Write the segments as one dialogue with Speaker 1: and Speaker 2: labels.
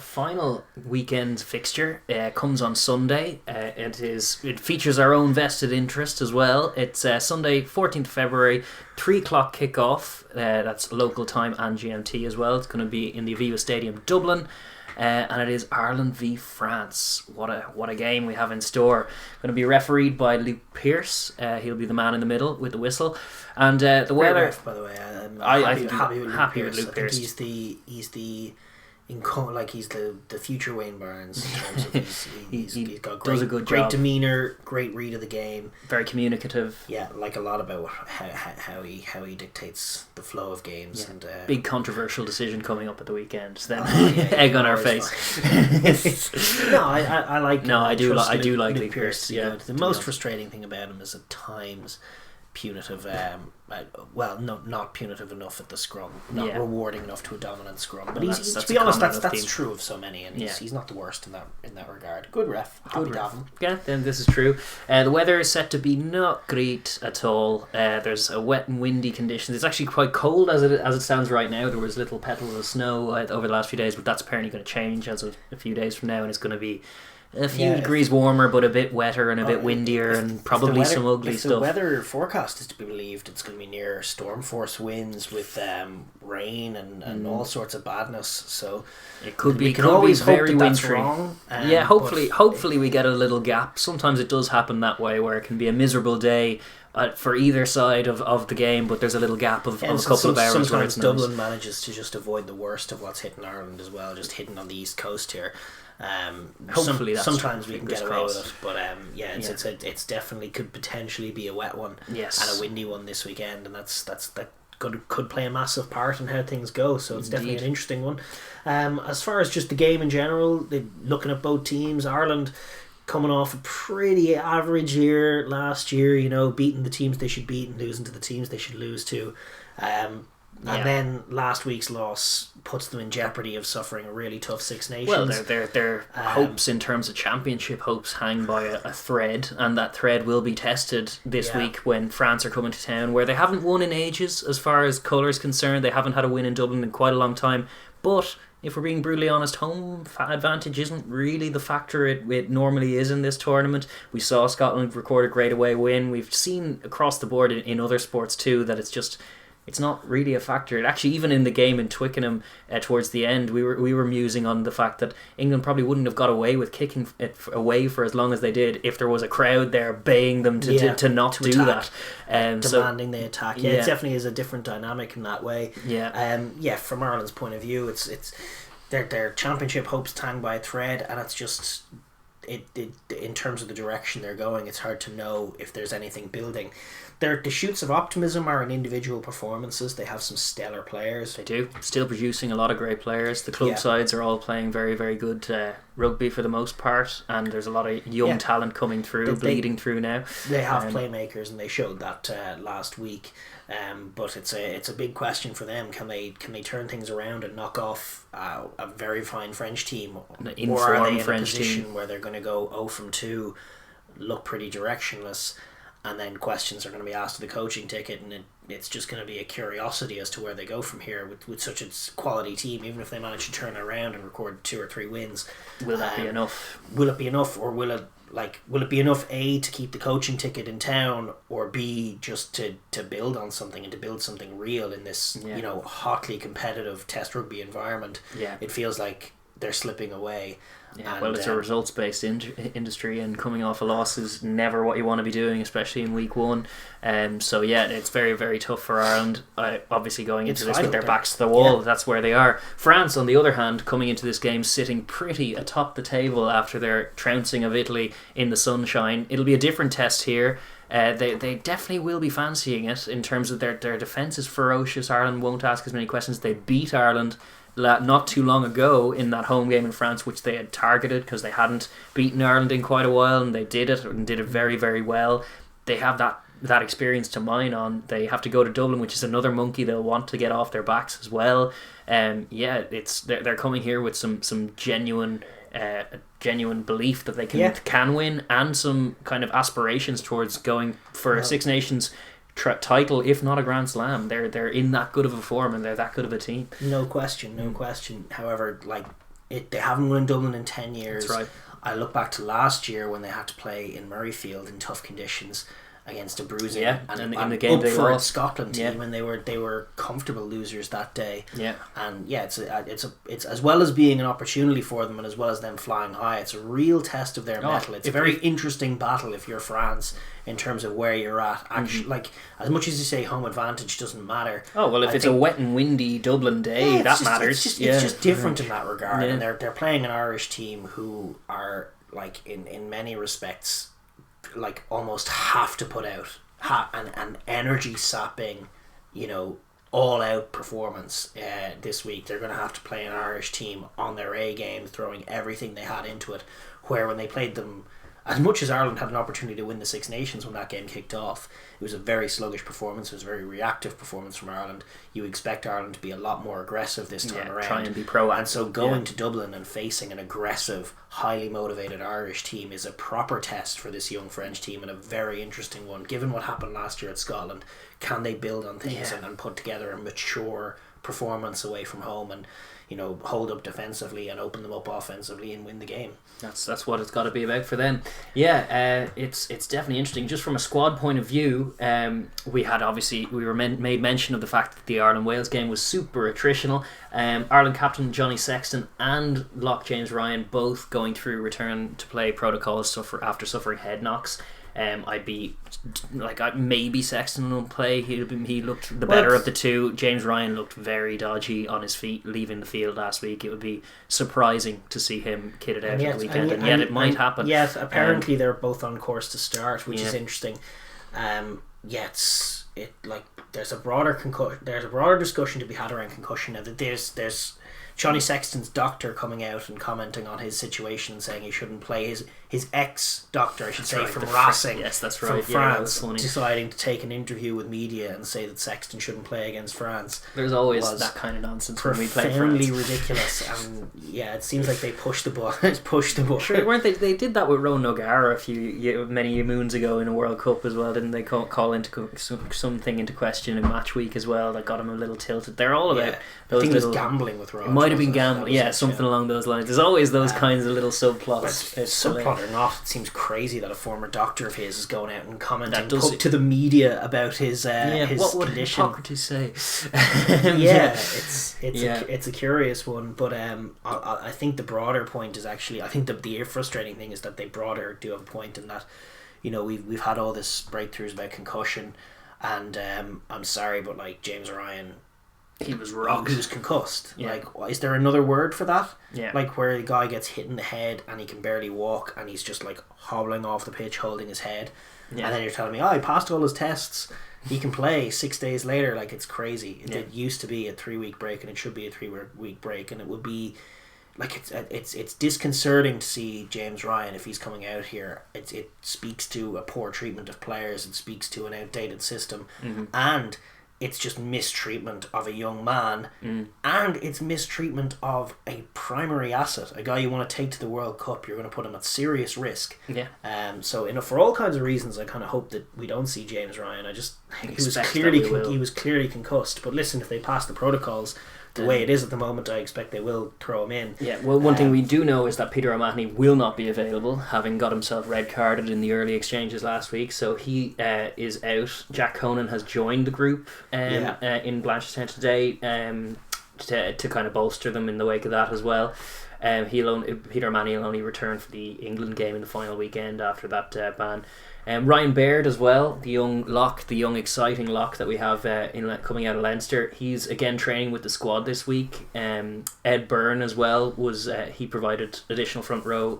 Speaker 1: final weekend fixture comes on Sunday. It features our own vested interest as well. It's Sunday, 14th February, 3 o'clock kickoff. That's local time and GMT as well. It's going to be in the Aviva Stadium, Dublin. And it is Ireland v France. What a game we have in store. Going to be refereed by Luke Pearce. He'll be the man in the middle with the whistle. And the weather,
Speaker 2: ref, by the way,
Speaker 1: I'm
Speaker 2: happy with Luke Pearce.
Speaker 1: Luke Pearce.
Speaker 2: He's the future Wayne Barnes in terms of he's got great demeanour, great read of the game,
Speaker 1: very communicative.
Speaker 2: Yeah, like a lot about how he dictates the flow of games. And
Speaker 1: big controversial decision coming up at the weekend. Then egg on our face.
Speaker 2: I like.
Speaker 1: No, I do like Luke Pearce.
Speaker 2: Yeah, the most frustrating thing about him is at times punitive. Not punitive enough at the scrum, not rewarding enough to a dominant scrum. But he's to be honest, that's true of so many, and he's not the worst in that regard. Good ref, happy to have him.
Speaker 1: Yeah, then this is true. The weather is set to be not great at all. There's a wet and windy conditions. It's actually quite cold as it stands right now. There was little petals of snow over the last few days, but that's apparently going to change as of a few days from now, and it's going to be a few degrees warmer, but a bit wetter and a bit windier, and probably some ugly stuff.
Speaker 2: If the weather forecast is to be believed, it's going to be near storm force winds with rain and all sorts of badness. So
Speaker 1: it could be
Speaker 2: always
Speaker 1: very
Speaker 2: wintry.
Speaker 1: Wrong, hopefully we get a little gap. Sometimes it does happen that way, where it can be a miserable day for either side of the game, but there's a little gap of a couple of hours.
Speaker 2: Sometimes Dublin manages to just avoid the worst of what's hitting Ireland as well, just hitting on the east coast here.
Speaker 1: Hopefully
Speaker 2: sometimes we can get away with it, but it's definitely could potentially be a wet one, and a windy one this weekend, and that could play a massive part in how things go. So it's definitely an interesting one. As far as just the game in general, looking at both teams, Ireland coming off a pretty average year last year, beating the teams they should beat and losing to the teams they should lose to. And then last week's loss puts them in jeopardy of suffering a really tough Six Nations.
Speaker 1: Well, their hopes in terms of championship hopes hang by a thread, and that thread will be tested this week when France are coming to town, where they haven't won in ages as far as colour is concerned. They haven't had a win in Dublin in quite a long time. But if we're being brutally honest, home advantage isn't really the factor it normally is in this tournament. We saw Scotland record a great away win. We've seen across the board in other sports too that it's not really a factor. It actually, even in the game in Twickenham towards the end, we were musing on the fact that England probably wouldn't have got away with kicking it away for as long as they did if there was a crowd there baying them to not do
Speaker 2: attack,
Speaker 1: that.
Speaker 2: Demanding they attack. Yeah, it definitely is a different dynamic in that way.
Speaker 1: Yeah.
Speaker 2: From Ireland's point of view, it's their championship hopes hang by a thread, and it's just it in terms of the direction they're going, it's hard to know if there's anything building. The shoots of optimism are in individual performances. They have some stellar players.
Speaker 1: They do. Still producing a lot of great players. The club sides are all playing very, very good rugby for the most part, and there's a lot of young talent coming through, bleeding through now.
Speaker 2: They have playmakers, and they showed that last week. But it's a big question for them. Can they turn things around and knock off a very fine French team, or are they in a position where they're going to go 0 from 2, look pretty directionless? And then questions are going to be asked of the coaching ticket, and it's just going to be a curiosity as to where they go from here with such a quality team. Even if they manage to turn it around and record 2 or 3 wins,
Speaker 1: will that be enough?
Speaker 2: Will it be enough, or will it be enough A, to keep the coaching ticket in town, or B, just to build on something and to build something real in this hotly competitive Test rugby environment? It feels like they're slipping away.
Speaker 1: Well, it's a results-based industry, and coming off a loss is never what you want to be doing, especially in week 1. So it's very, very tough for Ireland. Obviously, going into this with their backs to the wall, that's where they are. France, on the other hand, coming into this game sitting pretty atop the table after their trouncing of Italy in the sunshine. It'll be a different test here. They definitely will be fancying it in terms of their defence is ferocious. Ireland won't ask as many questions. They beat Ireland not too long ago in that home game in France, which they had targeted because they hadn't beaten Ireland in quite a while, and they did it very, very well. They have that experience to mine on. They have to go to Dublin, which is another monkey they'll want to get off their backs as well. They're coming here with some genuine belief that they can win, and some kind of aspirations towards going for a Six Nations title, if not a Grand Slam. They're in that good of a form, and they're that good of a team.
Speaker 2: No question. However, They haven't won in Dublin in 10 years.
Speaker 1: That's right.
Speaker 2: I look back to last year when they had to play in Murrayfield in tough conditions against a bruising
Speaker 1: and in the game
Speaker 2: up
Speaker 1: they
Speaker 2: for
Speaker 1: lost.
Speaker 2: Scotland team, and they were comfortable losers that day. And it's as well as being an opportunity for them, and as well as them flying high, it's a real test of their mettle. It's a very interesting battle if you're France in terms of where you're at. Actually, like, as much as you say home advantage doesn't matter.
Speaker 1: Oh well, if it's a wet and windy Dublin day, that matters.
Speaker 2: It's just different in that regard, and they're playing an Irish team who are, like, in many respects, like, almost have to put out an energy sapping, all out performance this week. They're going to have to play an Irish team on their A game, throwing everything they had into it, where when they played them, as much as Ireland had an opportunity to win the Six Nations when that game kicked off, it was a very sluggish performance. It was a very reactive performance from Ireland. You expect Ireland to be a lot more aggressive this time around.
Speaker 1: Try and be proactive.
Speaker 2: And so going to Dublin and facing an aggressive, highly motivated Irish team is a proper test for this young French team, and a very interesting one. Given what happened last year at Scotland, can they build on things and put together a mature performance away from home, and hold up defensively and open them up offensively and win the game?
Speaker 1: That's what it's got to be about for them. It's definitely interesting. Just from a squad point of view, we made mention of the fact that the Ireland-Wales game was super attritional. Ireland captain Johnny Sexton and lock James Ryan both going through return to play protocols after suffering head knocks. I'd be like, maybe Sexton will play. He looked the better of the two. James Ryan looked very dodgy on his feet leaving the field last week. It would be surprising to see him kitted out at the weekend, and yet it might happen.
Speaker 2: Yes, apparently they're both on course to start, which is interesting. There's a broader discussion to be had around concussion now. That there's Johnny Sexton's doctor coming out and commenting on his situation, saying he shouldn't play. His ex-doctor, I should say, from Racing, from France, deciding to take an interview with media and say that Sexton shouldn't play against France.
Speaker 1: There's always that kind of nonsense when we play France.
Speaker 2: Profoundly ridiculous, and it seems like they pushed the ball.
Speaker 1: Sure, weren't they? They did that with Rowan O'Gara many moons ago in a World Cup as well, didn't they? Call into something into question in match week as well that got him a little tilted. They're all about those.
Speaker 2: I think it was gambling with Rowan.
Speaker 1: It might have been gambling, something along those lines. There's always those kinds of little subplots.
Speaker 2: Subplot or not, it seems crazy that a former doctor of his is going out and commenting to the media about his
Speaker 1: what would
Speaker 2: condition.
Speaker 1: Hippocrates say?
Speaker 2: It's a curious one, but I think the broader point is actually, I think the frustrating thing is that they do have a point in that, we've had all this breakthroughs about concussion, and I'm sorry, but like James Ryan,
Speaker 1: he was rocked.
Speaker 2: He was concussed. Like, is there another word for that?
Speaker 1: Yeah.
Speaker 2: Like where the guy gets hit in the head and he can barely walk and he's just like hobbling off the pitch holding his head. Yeah. And then you're telling me, he passed all his tests. He can play 6 days later. Like, it's crazy. It used to be a 3-week break, and it should be a 3-week break, and it would be like, it's disconcerting to see James Ryan if he's coming out here. It speaks to a poor treatment of players. It speaks to an outdated system, and it's just mistreatment of a young man, and it's mistreatment of a primary asset, a guy you want to take to the World Cup. You're going to put him at serious risk. So for all kinds of reasons, I kind of hope that we don't see James Ryan. I just think he was clearly concussed. But listen, if they pass the protocols the way it is at the moment, I expect they will throw him in.
Speaker 1: Yeah, well, one thing we do know is that Peter O'Mahony will not be available, having got himself red carded in the early exchanges last week, so he is out. Jack Conan has joined the group in Blanchardstown today to kind of bolster them in the wake of that as well. Peter O'Mahony will only return for the England game in the final weekend after that ban. Ryan Baird as well, the young exciting lock that we have coming out of Leinster. He's again training with the squad this week. Ed Byrne as well he provided additional front row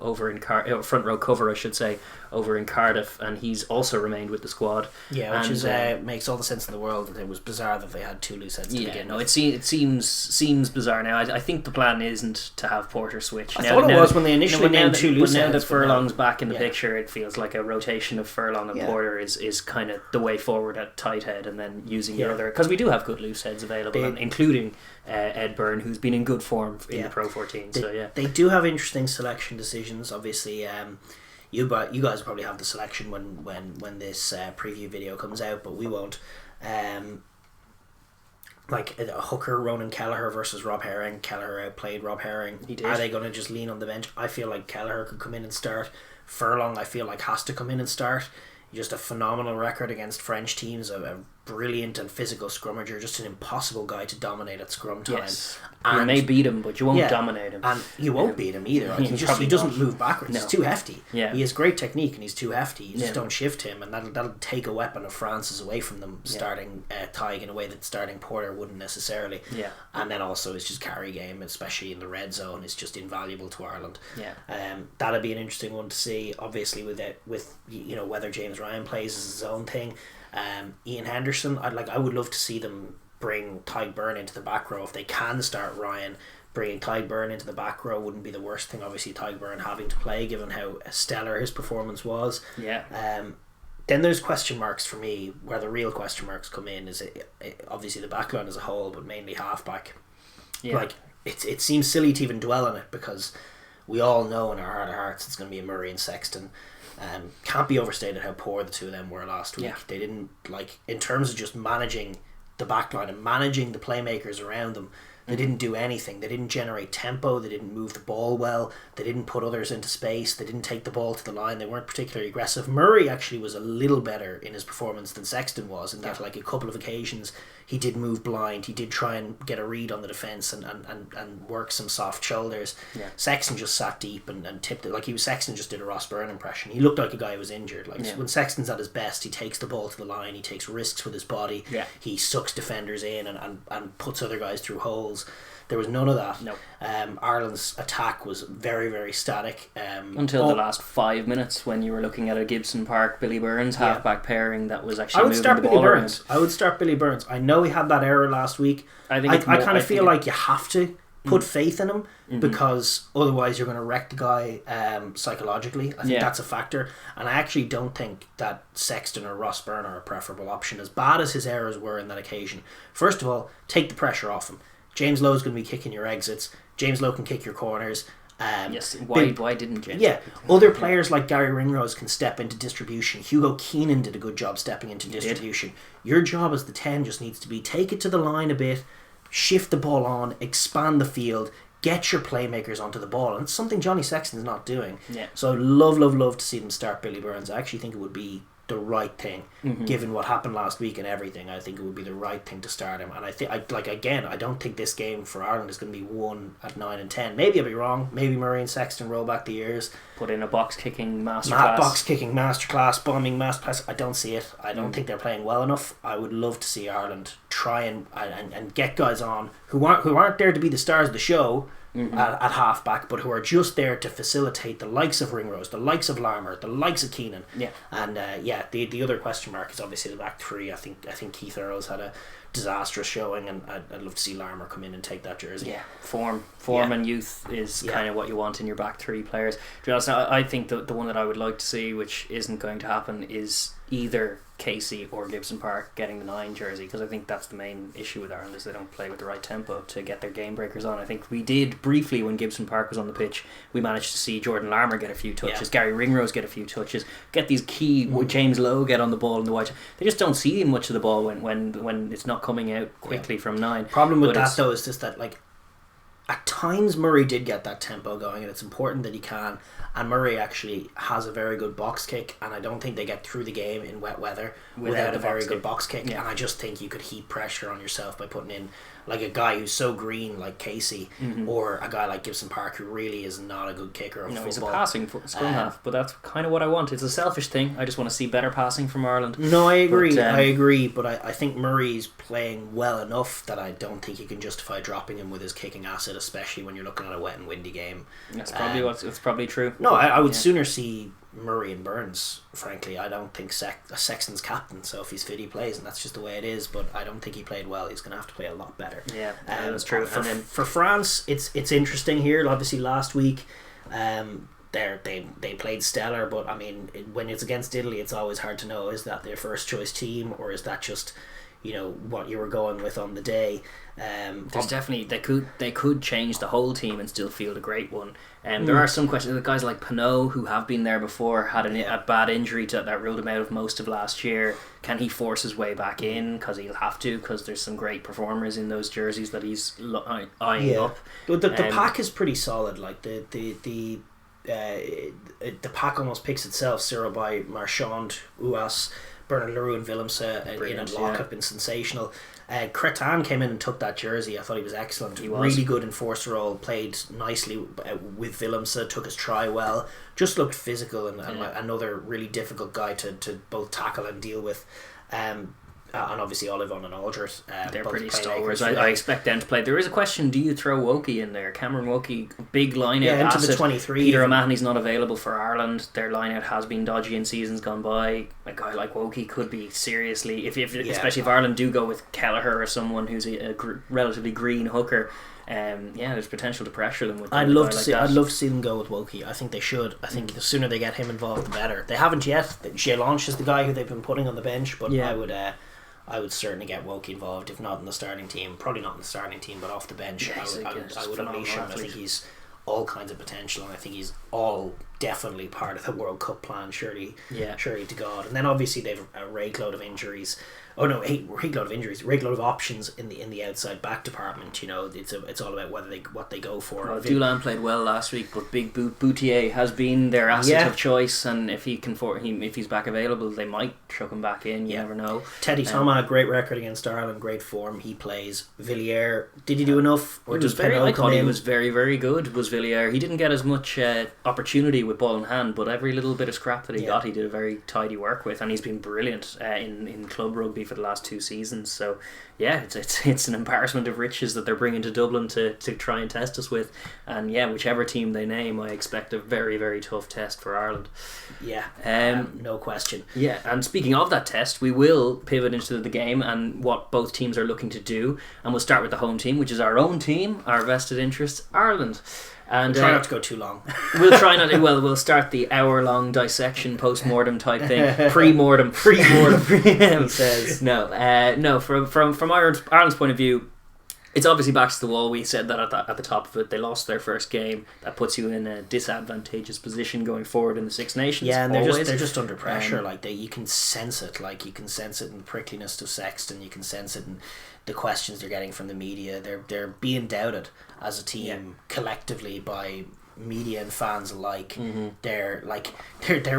Speaker 1: cover, I should say, over in Cardiff, and he's also remained with the squad. Yeah,
Speaker 2: which makes all the sense in the world. It was bizarre that they had two loose heads to begin with.
Speaker 1: It seems bizarre now. I think the plan isn't to have Porter switch.
Speaker 2: I thought it was when they initially named two loose heads.
Speaker 1: Now that Furlong's back in the picture, it feels like a rotation of Furlong and Porter is kind of the way forward at tight head, and then using your other, because we do have good loose heads available, including Ed Byrne, who's been in good form in the Pro 14.
Speaker 2: They do have interesting selection decisions. Obviously, you guys probably have the selection when this preview video comes out, but we won't. like a hooker, Ronan Kelleher versus Rob Herring. Kelleher outplayed Rob Herring.
Speaker 1: He did.
Speaker 2: Are they going to just lean on the bench? I feel like Kelleher could come in and start. Furlong, I feel like, has to come in and start. Just a phenomenal record against French teams, a brilliant and physical scrummager, just an impossible guy to dominate at scrum time.
Speaker 1: Yes. And you may beat him, but you won't dominate him.
Speaker 2: And you won't beat him either. Like, he doesn't move backwards.
Speaker 1: No.
Speaker 2: He's too hefty.
Speaker 1: Yeah.
Speaker 2: He has great technique and he's too hefty. You just don't shift him, and that'll take a weapon of France's away from them, starting Tighe in a way that starting Porter wouldn't necessarily.
Speaker 1: Yeah.
Speaker 2: And then also his just carry game, especially in the red zone, is just invaluable to Ireland.
Speaker 1: Yeah.
Speaker 2: That'll be an interesting one to see. Obviously, with whether James Ryan plays is his own thing. Ian Henderson, I would love to see them bring Tadhg Beirne into the back row if they can start Ryan. Bringing Tadhg Beirne into the back row wouldn't be the worst thing. Obviously, Tadhg Beirne having to play, given how stellar his performance was.
Speaker 1: Yeah.
Speaker 2: Then there's question marks for me. Where the real question marks come in is obviously the backline as a whole, but mainly halfback. Yeah. Like it seems silly to even dwell on it because we all know in our heart of hearts it's going to be Murray and Sexton. Can't be overstated how poor the two of them were last week. They didn't, like, in terms of just managing the backline and managing the playmakers around them, they didn't do anything. They didn't generate tempo. They didn't move the ball well. They didn't put others into space. They didn't take the ball to the line. They weren't particularly aggressive. Murray actually was a little better in his performance than Sexton was, in that like a couple of occasions he did move blind. He did try and get a read on the defence and work some soft shoulders. Sexton just sat deep and tipped it. Like Sexton just did a Ross Byrne impression. He looked like a guy who was injured. When Sexton's at his best, he takes the ball to the line. He takes risks with his body. He sucks defenders in and puts other guys through holes. There was none of that.
Speaker 1: No.
Speaker 2: Ireland's attack was very, very static.
Speaker 1: Until the last 5 minutes, when you were looking at a Gibson Park, Billy Burns halfback pairing that was actually moving the ball around.
Speaker 2: I would start Billy Burns. I know he had that error last week. I kind of feel like you have to put faith in him because otherwise you're going to wreck the guy psychologically. I think that's a factor, and I actually don't think that Sexton or Ross Byrne are a preferable option, as bad as his errors were in that occasion. First of all, take the pressure off him. James Lowe's going to be kicking your exits. James Lowe can kick your corners.
Speaker 1: Why didn't James?
Speaker 2: Other players like Gary Ringrose can step into distribution. Hugo Keenan did a good job stepping into distribution. Your job as the 10 just needs to be take it to the line a bit, shift the ball on, expand the field, get your playmakers onto the ball, and it's something Johnny Sexton's not doing. So I'd love to see them start Billy Burns. I actually think it would be the right thing, given what happened last week and everything. I think it would be the right thing to start him, and I don't think this game for Ireland is going to be won at 9 and 10. Maybe I'll be wrong. Maybe Murray and Sexton roll back the years,
Speaker 1: put in a box kicking masterclass,
Speaker 2: bombing masterclass. I don't see it. I don't think they're playing well enough. I would love to see Ireland try and get guys on who aren't there to be the stars of the show. At halfback, but who are just there to facilitate the likes of Ringrose, the likes of Larmour, the likes of Keenan. And the other question mark is obviously the back three. I think Keith Earls had a disastrous showing, and I'd love to see Larmour come in and take that jersey.
Speaker 1: Form and youth is kind of what you want in your back three players. To be honest, I think the one that I would like to see, which isn't going to happen, is either Casey or Gibson Park getting the 9 jersey, because I think that's the main issue with Ireland, is they don't play with the right tempo to get their game breakers on. I think we did briefly when Gibson Park was on the pitch. We managed to see Jordan Larmour get a few touches, Gary Ringrose get a few touches, get these key James Lowe get on the ball in the white. They just don't see much of the ball when it's not coming out quickly from 9.
Speaker 2: Problem with that though is just that, like, at times Murray did get that tempo going, and it's important that he can. And Murray actually has a very good box kick, and I don't think they get through the game in wet weather without a very good box kick. And I just think you could heap pressure on yourself by putting in like a guy who's so green like Casey, or a guy like Gibson Park who really is not a good kicker of football.
Speaker 1: He's a passing scrum half, but that's kind of what I want. It's a selfish thing. I just want to see better passing from Ireland.
Speaker 2: No, I agree, but I think Murray's playing well enough that I don't think you can justify dropping him with his kicking asset, especially when you're looking at a wet and windy game.
Speaker 1: That's probably true.
Speaker 2: No, I would sooner see Murray and Burns, frankly. I don't think Sexton's captain, so if he's fit he plays, and that's just the way it is, but I don't think he played well. He's going to have to play a lot better.
Speaker 1: That's true.
Speaker 2: For France, it's interesting here. Obviously last week they played stellar, but I mean, when it's against Italy, it's always hard to know, is that their first choice team, or is that just what you were going with on the day.
Speaker 1: There's definitely they could change the whole team and still field a great one. There are some questions. The guys like Pinot, who have been there before, had a bad injury that ruled him out of most of last year. Can he force his way back in? Because he'll have to, because there's some great performers in those jerseys that he's eyeing up.
Speaker 2: The pack is pretty solid. Like the pack almost picks itself. Cyril by Marchand, Uas, Bernard Leroux and Willemse in a lock have been sensational. Cretan came in and took that jersey. I thought he was excellent. He was really good enforcer role, played nicely with Willemse, took his try well, just looked physical and another really difficult guy to both tackle and deal with. And obviously Olivon and Aldred.
Speaker 1: They're pretty stalwarts. I expect them to play. There is a question, do you throw Wokey in there? Cameron Wokey, big line-out
Speaker 2: into
Speaker 1: asset.
Speaker 2: the 23.
Speaker 1: Peter O'Mahony's not available for Ireland. Their line-out has been dodgy in seasons gone by. A guy like Wokey could be seriously, especially if Ireland do go with Kelleher or someone who's a relatively green hooker. There's potential to pressure them with.
Speaker 2: I'd love to see them go with Wokey. I think they should. I think the sooner they get him involved, the better. They haven't yet. Jay is the guy who they've been putting on the bench, but I would certainly get Wokey involved, if not in the starting team. Probably not in the starting team, but off the bench. I would unleash him. I think he's all kinds of potential, and I think he's all definitely part of the World Cup plan, surely to God. And then obviously they've a rake load of injuries. Rake load of options in the outside back department. It's all about what they go for.
Speaker 1: Well, Doolan played well last week, but Big Boutier has been their asset of choice, and if he's back available, they might chuck him back in. You never know.
Speaker 2: Teddy Thomas, great record against Ireland, great form. He plays. Villiers, did he do enough? Or does Pinot
Speaker 1: I thought he was very, very good. Was Villiers? He didn't get as much opportunity with ball in hand, but every little bit of scrap that he got, he did a very tidy work with, and he's been brilliant in club rugby for the last 2 seasons. So it's an embarrassment of riches that they're bringing to Dublin to try and test us with. And whichever team they name, I expect a very, very tough test for Ireland.
Speaker 2: No question.
Speaker 1: And speaking of that test, we will pivot into the game and what both teams are looking to do, and we'll start with the home team, which is our own team, our vested interests, Ireland. And
Speaker 2: we'll try not to go too long.
Speaker 1: We'll try not to. Well, we'll start the hour-long dissection, post-mortem type thing, pre-mortem. He says no. From Ireland's point of view, it's obviously backs to the wall. We said that at the top of it. They lost their first game. That puts you in a disadvantageous position going forward in the Six Nations.
Speaker 2: Yeah, and they're just under pressure. You can sense it. You can sense it in the prickliness of Sexton. You can sense it in the questions they're getting from the media. They're being doubted as a team collectively by media and fans alike. There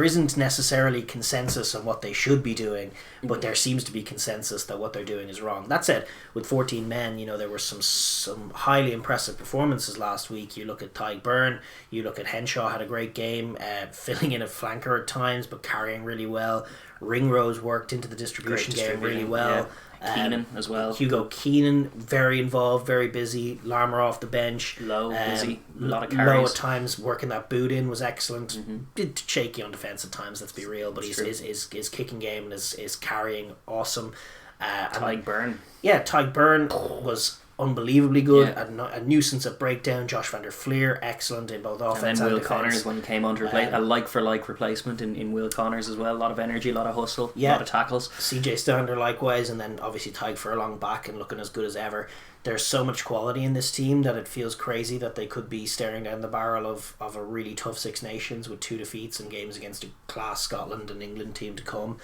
Speaker 2: isn't necessarily consensus on what they should be doing, but there seems to be consensus that what they're doing is wrong. That said, with 14 men, there were some highly impressive performances last week. You look at Tyg Byrne, you look at Henshaw, had a great game, filling in a flanker at times but carrying really well. Ringrose worked into the distribution game really well.
Speaker 1: Keenan as well.
Speaker 2: Hugo Keenan, very involved, very busy. Larmour off the bench.
Speaker 1: Busy. A lot of carries.
Speaker 2: Low at times, working that boot in was excellent. Bit shaky on defence at times, let's be real, but his kicking game and his carrying, awesome.
Speaker 1: Tyg Byrne.
Speaker 2: Tyg Byrne was unbelievably good. A nuisance at breakdown. Josh van der Fleer, excellent in both offense and
Speaker 1: Will
Speaker 2: defense.
Speaker 1: Connors, when he came on to replace a like-for-like replacement in Will Connors as well. A lot of energy, a lot of hustle, a lot of tackles.
Speaker 2: CJ Stander likewise, and then obviously Tyg Furlong back and looking as good as ever. There's so much quality in this team that it feels crazy that they could be staring down the barrel of a really tough Six Nations with 2 defeats and games against a class Scotland and England team to come.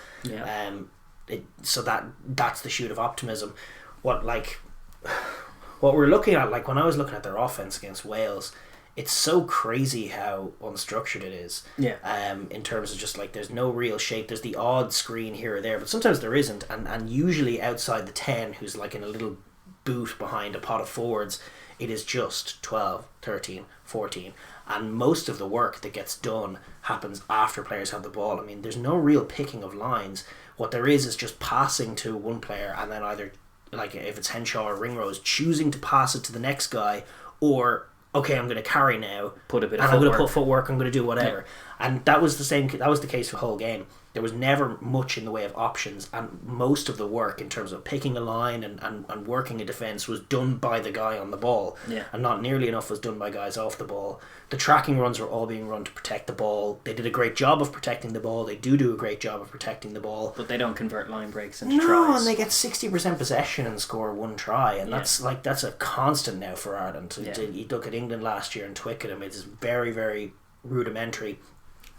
Speaker 2: So that's the shoot of optimism. What we're looking at, when I was looking at their offense against Wales, it's so crazy how unstructured it is. In terms of just there's no real shape. There's the odd screen here or there, but sometimes there isn't. And usually outside the 10, who's in a little boot behind a pot of forwards, it is just 12, 13, 14. And most of the work that gets done happens after players have the ball. I mean, there's no real picking of lines. What there is just passing to one player and then either, if it's Henshaw or Ringrose, choosing to pass it to the next guy, or I'm going to carry now,
Speaker 1: put a bit
Speaker 2: and
Speaker 1: of
Speaker 2: I'm going to put footwork, I'm going to do whatever. And that was the case for the whole game. There was never much in the way of options, and most of the work in terms of picking a line and working a defence was done by the guy on the ball, and not nearly enough was done by guys off the ball. The tracking runs were all being run to protect the ball. They did a great job of protecting the ball. They do a great job of protecting the ball.
Speaker 1: But they don't convert line breaks into tries.
Speaker 2: No, and they get 60% possession and score one try, and that's a constant now for Ireland. You look at England last year and Twickenham, it's very, very rudimentary.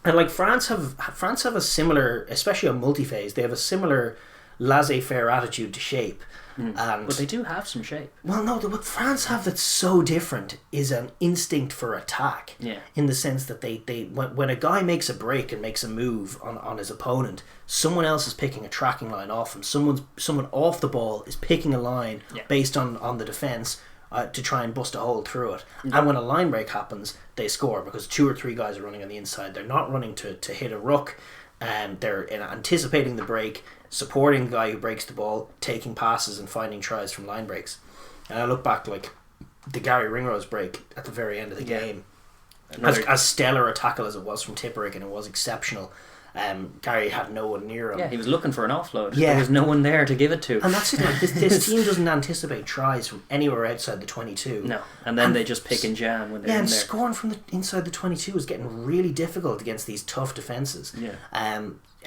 Speaker 2: And like France have a similar, especially on multi-phase, they have a similar laissez-faire attitude to shape.
Speaker 1: But they do have some shape.
Speaker 2: Well, no, what France have that's so different is an instinct for attack.
Speaker 1: Yeah.
Speaker 2: In the sense that they when a guy makes a break and makes a move on his opponent, someone else is picking a tracking line off him. Someone off the ball is picking a line based on the defence. To try and bust a hole through it. And when a line break happens, they score because 2 or 3 guys are running on the inside. They're not running to hit a ruck, and they're anticipating the break, supporting the guy who breaks the ball, taking passes and finding tries from line breaks. And I look back like the Gary Ringrose break at the very end of the game. As stellar a tackle as it was from Tipperick, and it was exceptional. Gary had no one near him.
Speaker 1: Yeah, he was looking for an offload. Yeah. There was no one there to give it to.
Speaker 2: And that's it. Like, this team doesn't anticipate tries from anywhere outside the 22.
Speaker 1: No, and then they just pick and jam when they're in there.
Speaker 2: Yeah, and scoring from inside the 22 is getting really difficult against these tough defences.
Speaker 1: Yeah.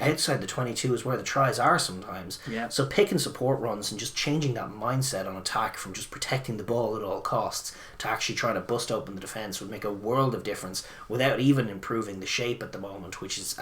Speaker 2: Outside the 22 is where the tries are sometimes.
Speaker 1: Yeah.
Speaker 2: So pick and support runs and just changing that mindset on attack from just protecting the ball at all costs to actually trying to bust open the defence would make a world of difference without even improving the shape at the moment, which is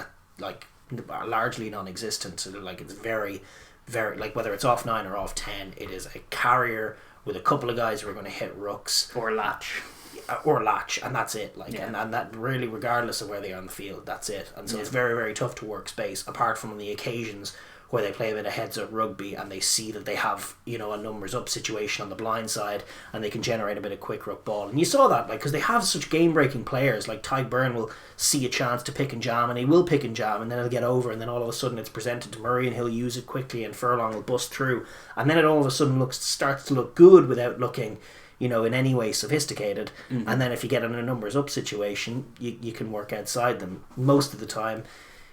Speaker 2: largely non-existent. Like, it's very, very, like, whether it's off 9 or off 10, it is a carrier with a couple of guys who are going to hit rucks
Speaker 1: or latch,
Speaker 2: and that's it. Like, and that really, regardless of where they are on the field, that's it. And so it's very, very tough to work space, apart from on the occasions where they play a bit of heads up rugby and they see that they have, a numbers up situation on the blind side and they can generate a bit of quick ruck ball. And you saw that, like, because they have such game breaking players. Like Ty Byrne will see a chance to pick and jam, and he will pick and jam, and then he'll get over, and then all of a sudden it's presented to Murray and he'll use it quickly, and Furlong will bust through, and then it all of a sudden starts to look good without looking in any way sophisticated. And then if you get in a numbers up situation, you can work outside them. Most of the time,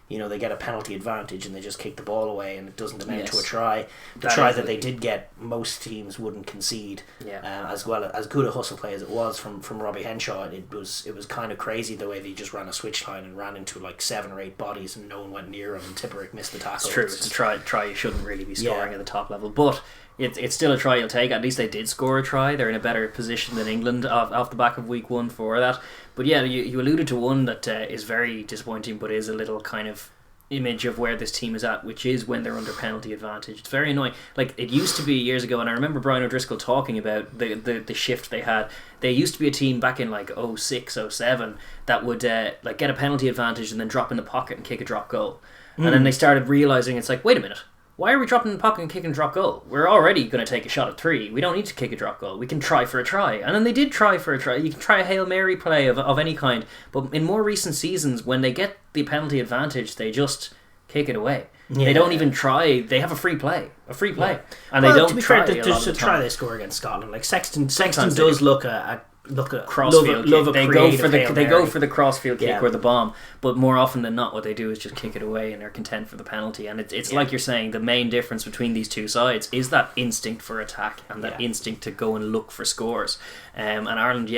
Speaker 2: they get a penalty advantage and they just kick the ball away and it doesn't amount to a try. The try that they did get, most teams wouldn't concede. As good a hustle play as it was from Robbie Henshaw, it was kind of crazy the way they just ran a switch line and ran into like 7 or 8 bodies and no one went near him, and Tipperick missed the tackle.
Speaker 1: It's true. It's a try you shouldn't really be scoring at the top level, but it's still a try you'll take. At least they did score a try. They're in a better position than England off the back of week 1 for that. But yeah, you alluded to one that is very disappointing, but is a little kind of image of where this team is at, which is when they're under penalty advantage. It's very annoying. Like, it used to be years ago, and I remember Brian O'Driscoll talking about the shift they had. They used to be a team back in like 06, 07 that would get a penalty advantage and then drop in the pocket and kick a drop goal. And then they started realising, it's like, wait a minute, why are we dropping in the pocket and kicking a drop goal? We're already going to take a shot at 3. We don't need to kick a drop goal. We can try for a try. And then they did try for a try. You can try a Hail Mary play of any kind. But in more recent seasons, when they get the penalty advantage, they just kick it away. They don't even try. They have a free play. And they don't try.
Speaker 2: To be fair, there's a try they score against Scotland. Like Sexton does look at
Speaker 1: crossfield kick. They go for the crossfield kick or the bomb, but more often than not what they do is just kick it away and they're content for the penalty. And it's like you're saying, the main difference between these two sides is that instinct for attack and that instinct to go and look for scores. And Ireland,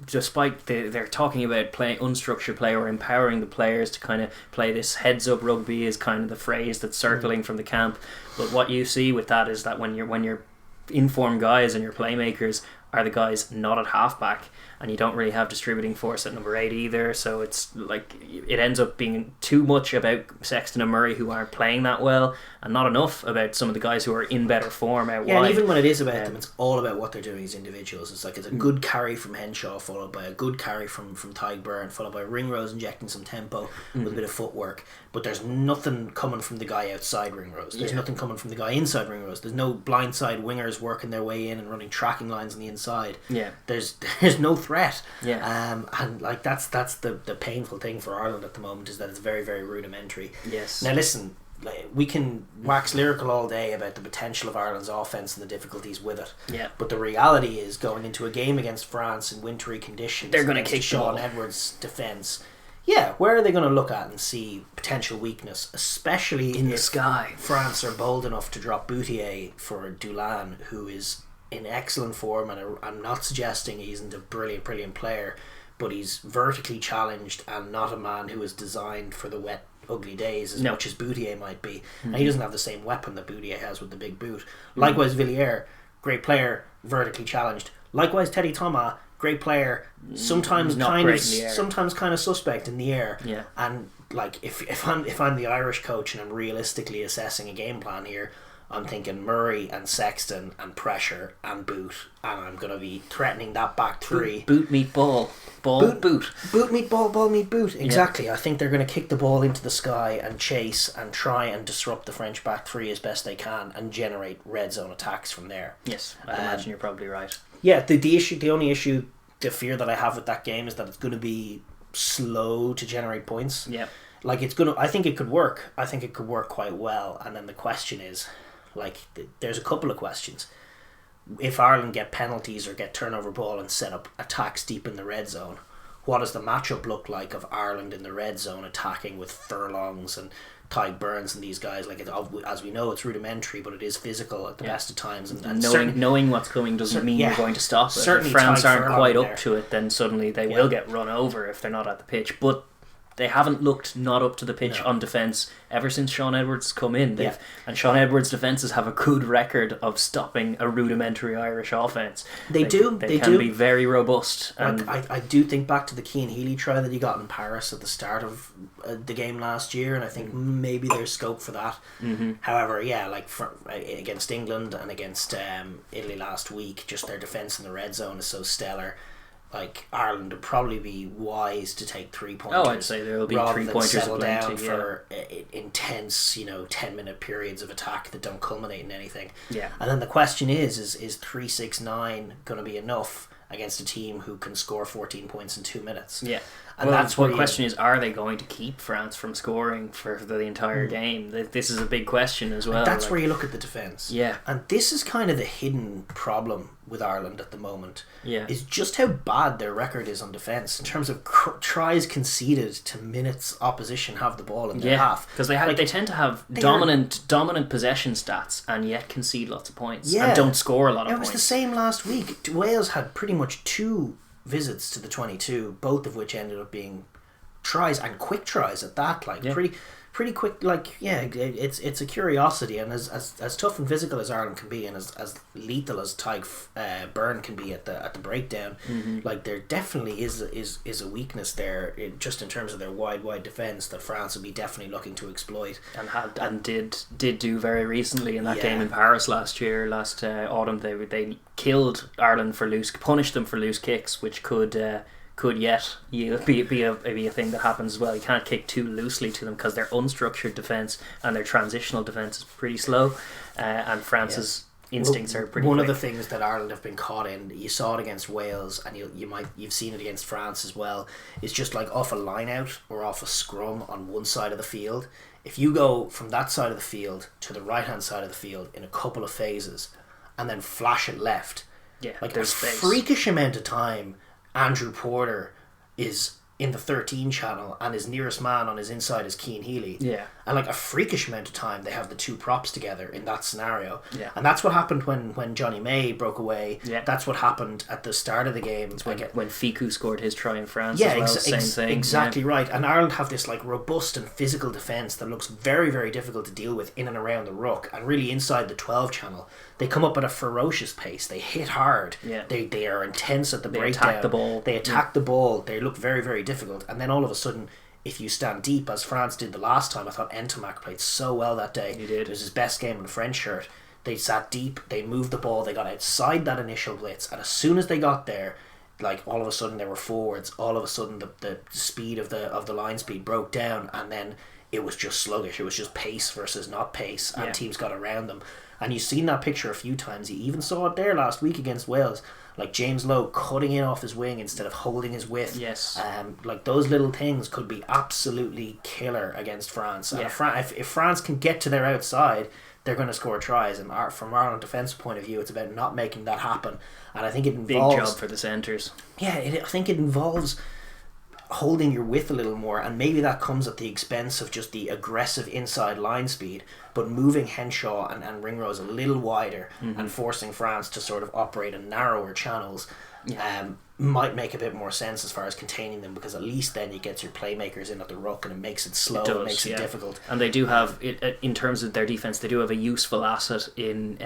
Speaker 1: despite they're talking about playing unstructured play or empowering the players to kind of play this heads up rugby is kind of the phrase that's circling from the camp. But what you see with that is that when your informed guys and your playmakers are the guys not at halfback, and you don't really have distributing force at number 8 either, so it's like it ends up being too much about Sexton and Murray, who aren't playing that well, and not enough about some of the guys who are in better form out wide.
Speaker 2: And even when it is about them, it's all about what they're doing as individuals. It's like it's a good carry from Henshaw followed by a good carry from Ty Byrne followed by Ringrose injecting some tempo with a bit of footwork, but there's nothing coming from the guy outside Ringrose. There's nothing coming from the guy inside Ringrose. There's no blindside wingers working their way in and running tracking lines on the inside. There's no threat. And like that's the painful thing for Ireland at the moment, is that it's very, very rudimentary. Now listen, we can wax lyrical all day about the potential of Ireland's offence and the difficulties with it. But the reality is, going into a game against France in wintry conditions,
Speaker 1: they're going to kick
Speaker 2: Sean Edwards' defence, Yeah, where are they going to look at and see potential weakness, especially
Speaker 1: in the sky?
Speaker 2: France are bold enough to drop Boutier for Dulan, who is in excellent form, and I'm not suggesting he isn't a brilliant player, but he's vertically challenged and not a man who is designed for the wet, ugly days as much as Boutier might be. And he doesn't have the same weapon that Boutier has with the big boot. Likewise, Villiers, great player, vertically challenged. Likewise, Teddy Thomas, great player, sometimes kind of suspect in the air.
Speaker 1: Yeah.
Speaker 2: And like if I'm the Irish coach and I'm realistically assessing a game plan here, I'm thinking Murray and Sexton and pressure and boot, and I'm going to be threatening that back three.
Speaker 1: Boot meet ball. Boot
Speaker 2: meet ball meet boot. Exactly. Yeah. I think they're going to kick the ball into the sky and chase and try and disrupt the French back three as best they can and generate red zone attacks from there.
Speaker 1: Yes, I imagine you're probably right.
Speaker 2: Yeah, the only issue, the fear that I have with that game is that it's going to be slow to generate points.
Speaker 1: Yeah.
Speaker 2: Like I think it could work. I think it could work quite well. And then the question is, like, there's a couple of questions. If Ireland get penalties or get turnover ball and set up attacks deep in the red zone, what does the matchup look like of Ireland in the red zone attacking with Furlongs and Tyg Burns and these guys? Like, as we know, it's rudimentary, but it is physical at the best of times. And
Speaker 1: knowing what's coming doesn't mean you're going to stop it. If France aren't quite up to it, then suddenly they will get run over if they're not at the pitch. But they haven't looked not up to the pitch on defence ever since Sean Edwards come in. And Sean Edwards' defences have a good record of stopping a rudimentary Irish offence. They can be very robust. And
Speaker 2: I do think back to the Cian Healy try that he got in Paris at the start of the game last year, and I think maybe there's scope for that. However, against England and against Italy last week, just their defence in the red zone is so stellar. Like, Ireland would probably be wise to take 3 pointers.
Speaker 1: Oh, I'd say there will be 3 pointers
Speaker 2: settle down for intense, 10-minute periods of attack that don't culminate in anything.
Speaker 1: Yeah.
Speaker 2: And then the question is 3-6-9 going to be enough against a team who can score 14 points in 2 minutes?
Speaker 1: Yeah. And that's what the question is: are they going to keep France from scoring for the entire game? This is a big question as well.
Speaker 2: And that's where you look at the defence.
Speaker 1: Yeah.
Speaker 2: And this is kind of the hidden problem with Ireland at the moment.
Speaker 1: Yeah.
Speaker 2: Is just how bad their record is on defence in terms of tries conceded to minutes opposition have the ball in their half.
Speaker 1: Because they tend to have dominant possession stats and yet concede lots of points and don't score a lot of points.
Speaker 2: It was the same last week. Wales had pretty much 2 visits to the 22, both of which ended up being tries, and quick tries at that. Pretty quick. It's a curiosity, and as tough and physical as Ireland can be, and as lethal as Tyg Byrne can be at the breakdown, there definitely is a weakness there, just in terms of their wide defence that France will be definitely looking to exploit,
Speaker 1: and did do very recently in that game in Paris last autumn. They killed Ireland punished them for loose kicks, which could yet be a thing that happens as well. You can't kick too loosely to them because their unstructured defence and their transitional defence is pretty slow, and France's instincts are pretty quick.
Speaker 2: Of the things that Ireland have been caught in, you saw it against Wales, and you've seen it against France as well, is just like off a line out or off a scrum on one side of the field. If you go from that side of the field to the right hand side of the field in a couple of phases and then flash it left,
Speaker 1: there's
Speaker 2: a freakish amount of time Andrew Porter is in the 13 channel and his nearest man on his inside is Cian Healy.
Speaker 1: Yeah.
Speaker 2: And a freakish amount of time they have the 2 props together in that scenario.
Speaker 1: Yeah.
Speaker 2: And that's what happened when Johnny May broke away.
Speaker 1: Yeah.
Speaker 2: That's what happened at the start of the game.
Speaker 1: It's when Ficou scored his try in France as well. Same thing.
Speaker 2: Exactly right. And Ireland have this robust and physical defence that looks very, very difficult to deal with in and around the ruck, and really inside the 12 channel. They come up at a ferocious pace. They hit hard.
Speaker 1: Yeah.
Speaker 2: They are intense at the breakdown.
Speaker 1: They
Speaker 2: attack the ball. They look very, very difficult. And then all of a sudden, if you stand deep, as France did the last time, I thought Ntamak played so well that day.
Speaker 1: He did.
Speaker 2: It was his best game in the French shirt. They sat deep. They moved the ball. They got outside that initial blitz. And as soon as they got there, all of a sudden they were forwards. All of a sudden the speed of the line speed broke down, and then it was just sluggish. It was just pace versus not pace, and teams got around them. And you've seen that picture a few times. You even saw it there last week against Wales. James Lowe cutting in off his wing instead of holding his width.
Speaker 1: Yes.
Speaker 2: Those little things could be absolutely killer against France. And if France can get to their outside, they're going to score tries. And from Ireland's defensive point of view, it's about not making that happen. And I think it involves...
Speaker 1: Big job for the centres.
Speaker 2: Yeah, I think it involves holding your width a little more, and maybe that comes at the expense of just the aggressive inside line speed, but moving Henshaw and Ringrose a little wider and forcing France to sort of operate in narrower channels might make a bit more sense as far as containing them, because at least then you get your playmakers in at the ruck and it makes it slow, it makes it difficult.
Speaker 1: And they do have, in terms of their defence, they do have a useful asset in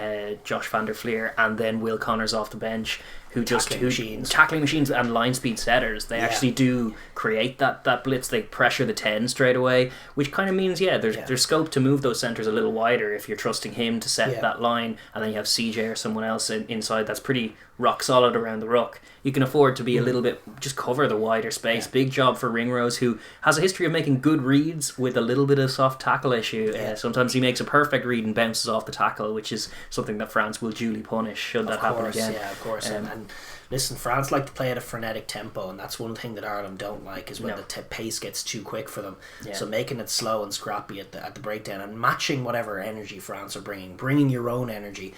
Speaker 1: Josh van der Fleer and then Will Connors off the bench, who tackling machines and line speed setters. They actually do create that blitz. They pressure the 10 straight away, which kind of means there's scope to move those centres a little wider if you're trusting him to set that line, and then you have CJ or someone else inside that's pretty rock solid around the ruck. You can afford to be a little bit, just cover the wider space. Big job for Ringrose, who has a history of making good reads with a little bit of soft tackle issue. Sometimes he makes a perfect read and bounces off the tackle, which is something that France will duly punish should that happen again.
Speaker 2: Yeah, of course. And listen, France like to play at a frenetic tempo, and that's one thing that Ireland don't like, is when the pace gets too quick for them. So making it slow and scrappy at the breakdown and matching whatever energy France are bringing your own energy,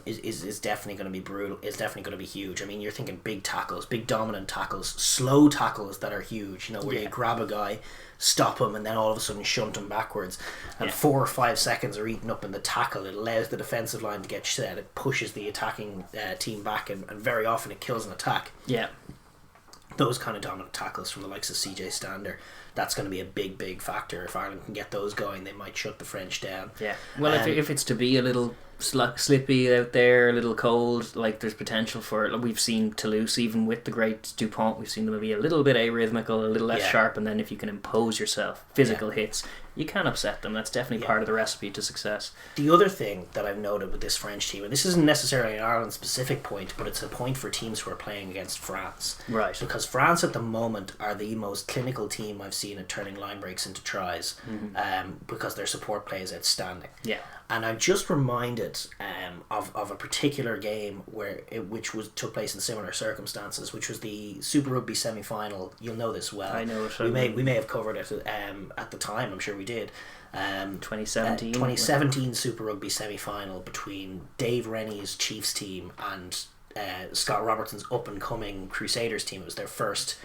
Speaker 2: is definitely going to be brutal. It's definitely going to be huge. I mean, you're thinking big tackles, big dominant tackles, slow tackles that are huge. Where you grab a guy, stop him, and then all of a sudden shunt him backwards, and 4 or 5 seconds are eaten up in the tackle. It allows the defensive line to get set. It pushes the attacking team back, and very often it kills an attack. Those kind of dominant tackles from the likes of CJ Stander, that's going to be a big factor. If Ireland can get those going, they might shut the French down.
Speaker 1: Well, if it's to be a little slippy out there, a little cold, like there's potential for it. We've seen Toulouse, even with the great Dupont, we've seen them be a little bit arrhythmical, a little less sharp, and then if you can impose yourself physical hits, you can upset them. That's definitely part of the recipe to success.
Speaker 2: The other thing that I've noted with this French team, and this isn't necessarily an Ireland specific point, but it's a point for teams who are playing against France,
Speaker 1: right?
Speaker 2: Because France at the moment are the most clinical team I've seen at turning line breaks into tries, because their support play is outstanding. And I'm just reminded of a particular game which took place in similar circumstances, which was the Super Rugby semi-final. You'll know this well.
Speaker 1: I know it.
Speaker 2: We may have covered it at the time. I'm sure we did.
Speaker 1: 2017
Speaker 2: Super Rugby semi-final between Dave Rennie's Chiefs team and Scott Robertson's up-and-coming Crusaders team. It was their first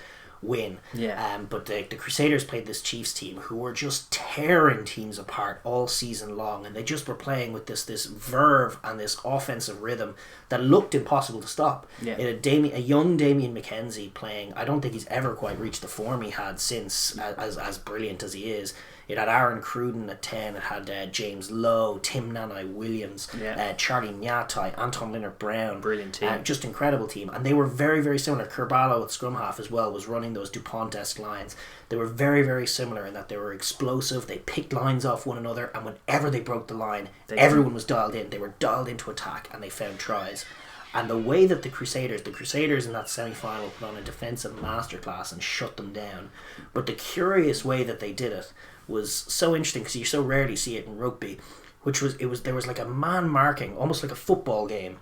Speaker 2: win. But the Crusaders played this Chiefs team who were just tearing teams apart all season long, and they just were playing with this verve and this offensive rhythm that looked impossible to stop. It had a young Damien McKenzie playing. I don't think he's ever quite reached the form he had since, as brilliant as he is. It had Aaron Cruden at 10. It had James Lowe, Tim Nanai Williams, Charlie Nyatai, Anton Linnert-Brown.
Speaker 1: Brilliant team.
Speaker 2: Just incredible team. And they were very, very similar. Kerballo at scrum half as well was running those DuPont-esque lines. They were very, very similar in that they were explosive. They picked lines off one another, and whenever they broke the line, everyone was dialed in. They were dialed into attack, and they found tries. And the way that the Crusaders in that semi-final put on a defensive masterclass and shut them down. But the curious way that they did it was so interesting, because you so rarely see it in rugby, there was like a man marking, almost like a football game.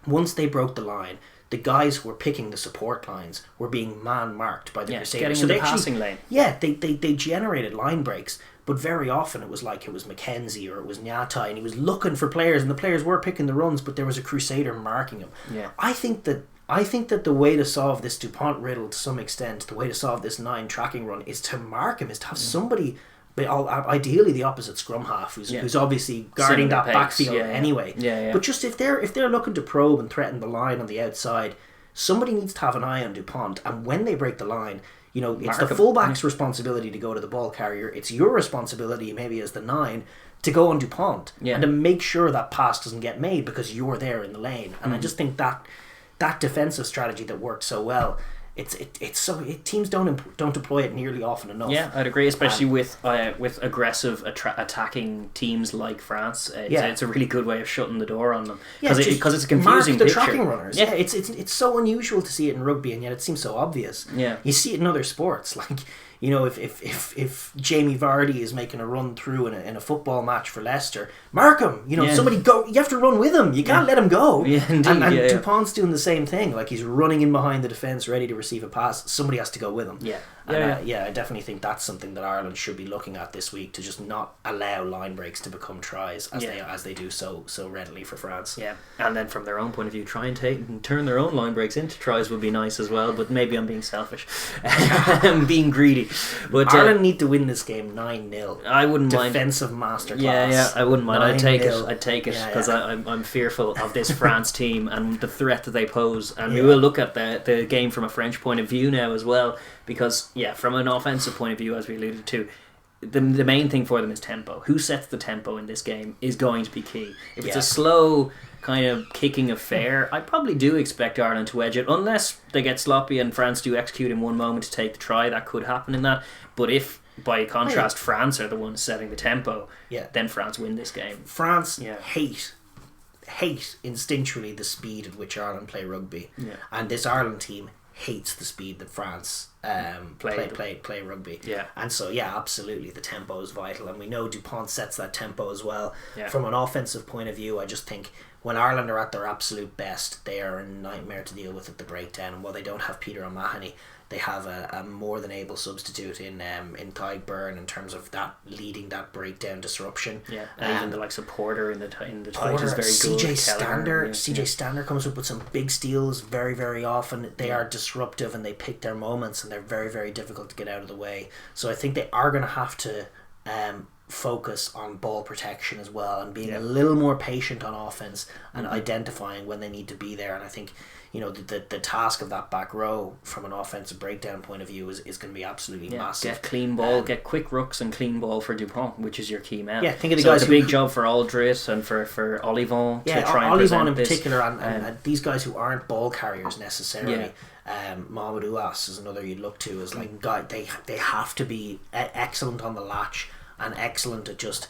Speaker 2: Once they broke the line, the guys who were picking the support lines were being man marked by the Crusaders.
Speaker 1: Getting in the passing lane.
Speaker 2: They generated line breaks, but very often it was McKenzie or it was Nyatai, and he was looking for players, and the players were picking the runs, but there was a Crusader marking him. I think that the way to solve this DuPont riddle to some extent, the way to solve this 9 tracking run, is to mark him, is to have somebody, ideally the opposite scrum half, who's obviously guarding that backfield anyway. But just if they're looking to probe and threaten the line on the outside, somebody needs to have an eye on DuPont, and when they break the line, it's the fullback's responsibility to go to the ball carrier. It's your responsibility, maybe as the 9, to go on DuPont and to make sure that pass doesn't get made because you're there in the lane. And I just think that defensive strategy that worked so well, teams don't deploy it nearly often enough.
Speaker 1: I'd agree, especially with aggressive attacking teams like France. It's a really good way of shutting the door on them, because it's a confusing
Speaker 2: mark the
Speaker 1: picture.
Speaker 2: Tracking runners. It's so unusual to see it in rugby, and yet it seems so obvious. You see it in other sports, like if Jamie Vardy is making a run through in a football match for Leicester, mark him. Somebody go. You have to run with him. You can't let him go. And Dupont's doing the same thing. Like, he's running in behind the defence, ready to receive a pass. Somebody has to go with him. I definitely think that's something that Ireland should be looking at this week, to just not allow line breaks to become tries as they do so readily for France.
Speaker 1: Yeah, and then from their own point of view, try and turn their own line breaks into tries would be nice as well. But maybe I'm being selfish, I'm being greedy. But
Speaker 2: Ireland need to win this game 9-0.
Speaker 1: I wouldn't mind
Speaker 2: defensive masterclass.
Speaker 1: Yeah, I wouldn't mind. I'd take it because I'm fearful of this France team and the threat that they pose. And we will look at the game from a French point of view now as well, because from an offensive point of view, as we alluded to, the main thing for them is tempo. Who sets the tempo in this game is going to be key. If it's a slow kind of kicking affair, I probably do expect Ireland to edge it, unless they get sloppy and France do execute in one moment to take the try. That could happen in that. But if, by contrast, France are the ones setting the tempo, then France win this game.
Speaker 2: France hate instinctually the speed at which Ireland play rugby, and this Ireland team hates the speed that France play rugby. And so absolutely the tempo is vital, and we know Dupont sets that tempo as well. From an offensive point of view, I just think when Ireland are at their absolute best, they are a nightmare to deal with at the breakdown. And while they don't have Peter O'Mahony, they have a more than able substitute in Tadhg Byrne in terms of that leading that breakdown disruption.
Speaker 1: And even the likes of Porter in the Tadhg is very good.
Speaker 2: CJ Stander comes up with some big steals very, very often. They are disruptive and they pick their moments, and they're very, very difficult to get out of the way. So I think they are going to have to focus on ball protection as well, and being a little more patient on offense and identifying when they need to be there. And I think the task of that back row from an offensive breakdown point of view is going to be absolutely massive.
Speaker 1: Get clean ball, get quick rucks and clean ball for Dupont, which is your key man.
Speaker 2: Think of the guys.
Speaker 1: It's a big job for Aldrit and for Olivon to try and present
Speaker 2: in particular, and these guys who aren't ball carriers necessarily. Mohamed Ouas is another you'd look to as like guy. They have to be excellent on the latch and excellent at just